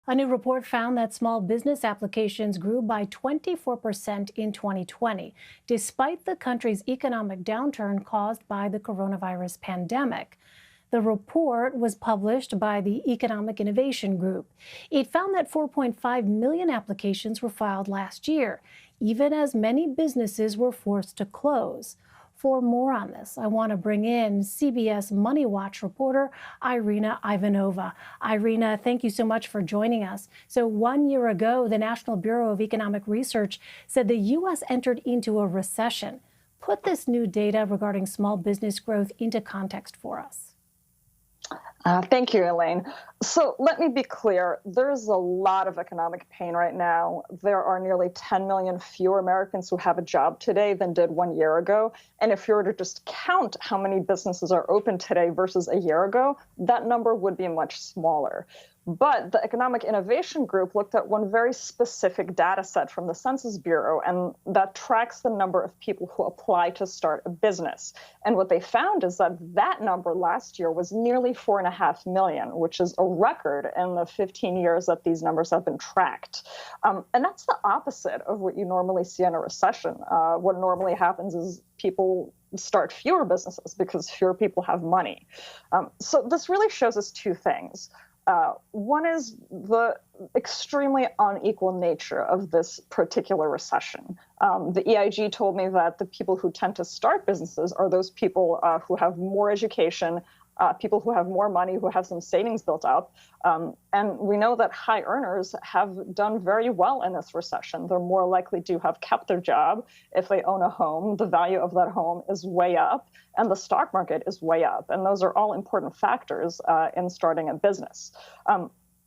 A new report found that small business applications grew by 24% in 2020, despite the country's economic downturn caused by the coronavirus pandemic. The report was published by the Economic Innovation Group. It found that 4.5 million applications were filed last year, even as many businesses were forced to close. For more on this, I want to bring in CBS MoneyWatch reporter Irina Ivanova. Irina, thank you so much for joining us. So 1 year ago, the National Bureau of Economic Research said the U.S. entered into a recession. Put this new data regarding small business growth into context for us. Thank you, Elaine. So let me be clear. There's a lot of economic pain right now. There are nearly 10 million fewer Americans who have a job today than did 1 year ago. And if you were to just count how many businesses are open today versus a year ago, that number would be much smaller. But the Economic Innovation Group looked at one very specific data set from the Census Bureau, and that tracks the number of people who apply to start a business. And what they found is that that number last year was nearly 4.5 million, which is a record in the 15 years that these numbers have been tracked. And that's the opposite of what you normally see in a recession. What normally happens is people start fewer businesses because fewer people have money. So this really shows us two things. One is the extremely unequal nature of this particular recession. The EIG told me that the people who tend to start businesses are those people who have more education, people who have more money, who have some savings built up. And we know that high earners have done very well in this recession. They're more likely to have kept their job. If they own a home, the value of that home is way up and the stock market is way up. And those are all important factors in starting a business.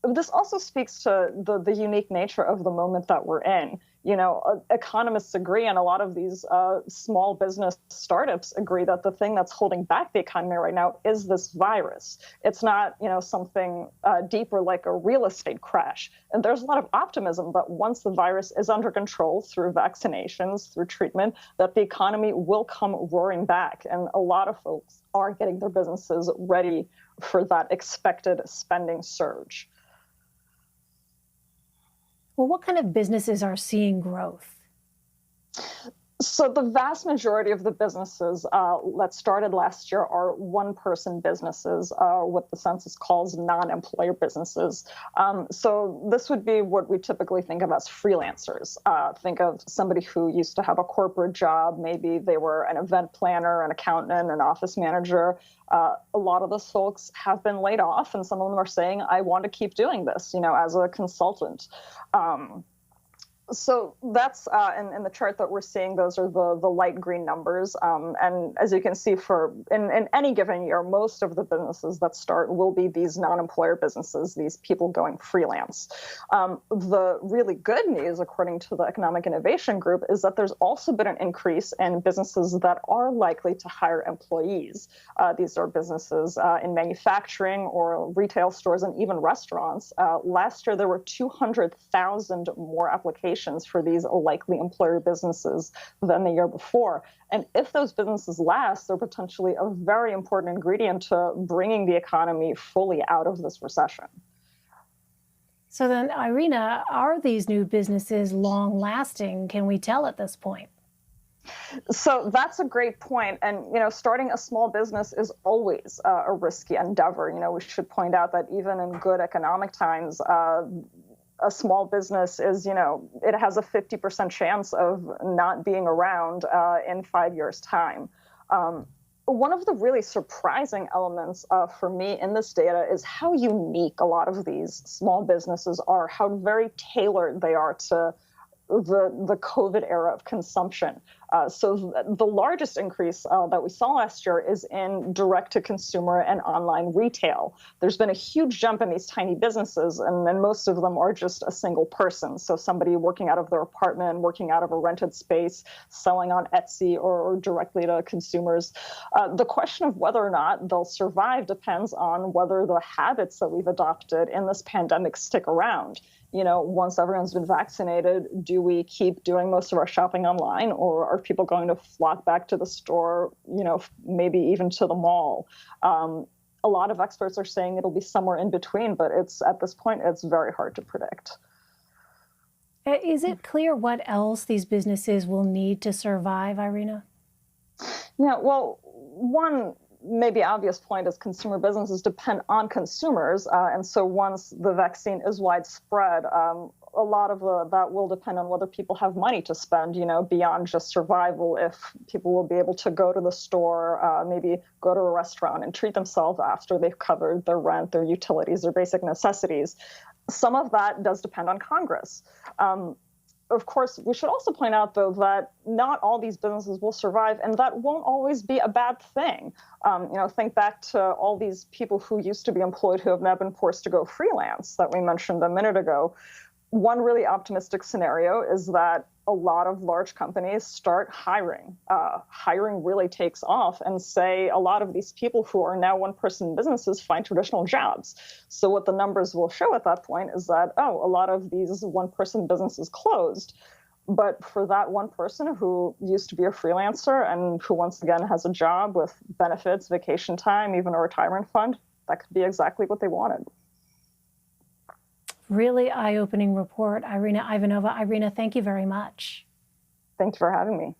This also speaks to the unique nature of the moment that we're in. You know, economists agree, and a lot of these small business startups agree that the thing that's holding back the economy right now is this virus. It's not, something deeper like a real estate crash. And there's a lot of optimism that once the virus is under control through vaccinations, through treatment, that the economy will come roaring back. And a lot of folks are getting their businesses ready for that expected spending surge. Well, what kind of businesses are seeing growth? So the vast majority of the businesses that started last year are one-person businesses, what the census calls non-employer businesses. So this would be what we typically think of as freelancers. Think of somebody who used to have a corporate job. Maybe they were an event planner, an accountant, an office manager. A lot of those folks have been laid off, and some of them are saying, I want to keep doing this, as a consultant. So that's in the chart that we're seeing, those are the light green numbers. And as you can see, in any given year, most of the businesses that start will be these non-employer businesses, these people going freelance. The really good news, according to the Economic Innovation Group, is that there's also been an increase in businesses that are likely to hire employees. These are businesses in manufacturing or retail stores and even restaurants. Last year, there were 200,000 more applications for these likely employer businesses than the year before. And if those businesses last, they're potentially a very important ingredient to bringing the economy fully out of this recession. So then, Irina, are these new businesses long-lasting? Can we tell at this point? So that's a great point. And, starting a small business is always a risky endeavor. We should point out that even in good economic times, a small business is, it has a 50% chance of not being around in 5 years' time. One of the really surprising elements for me in this data is how unique a lot of these small businesses are, how very tailored they are to the COVID era of consumption. So the largest increase that we saw last year is in direct-to-consumer and online retail. There's been a huge jump in these tiny businesses, and most of them are just a single person. So somebody working out of their apartment, working out of a rented space, selling on Etsy or directly to consumers. The question of whether or not they'll survive depends on whether the habits that we've adopted in this pandemic stick around. Once everyone's been vaccinated, do we keep doing most of our shopping online, or are people going to flock back to the store, maybe even to the mall? A lot of experts are saying it'll be somewhere in between, but at this point, it's very hard to predict. Is it clear what else these businesses will need to survive, Irina? Yeah, well, one maybe obvious point is consumer businesses depend on consumers. And so once the vaccine is widespread, a lot of that will depend on whether people have money to spend, beyond just survival, if people will be able to go to the store, maybe go to a restaurant and treat themselves after they've covered their rent, their utilities, their basic necessities. Some of that does depend on Congress. Of course, we should also point out, though, that not all these businesses will survive, and that won't always be a bad thing. Think back to all these people who used to be employed who have now been forced to go freelance that we mentioned a minute ago. One really optimistic scenario is that a lot of large companies start hiring. Hiring really takes off, and say a lot of these people who are now one-person businesses find traditional jobs. So what the numbers will show at that point is that, a lot of these one-person businesses closed. But for that one person who used to be a freelancer and who once again has a job with benefits, vacation time, even a retirement fund, that could be exactly what they wanted. Really eye-opening report, Irina Ivanova. Irina, thank you very much. Thanks for having me.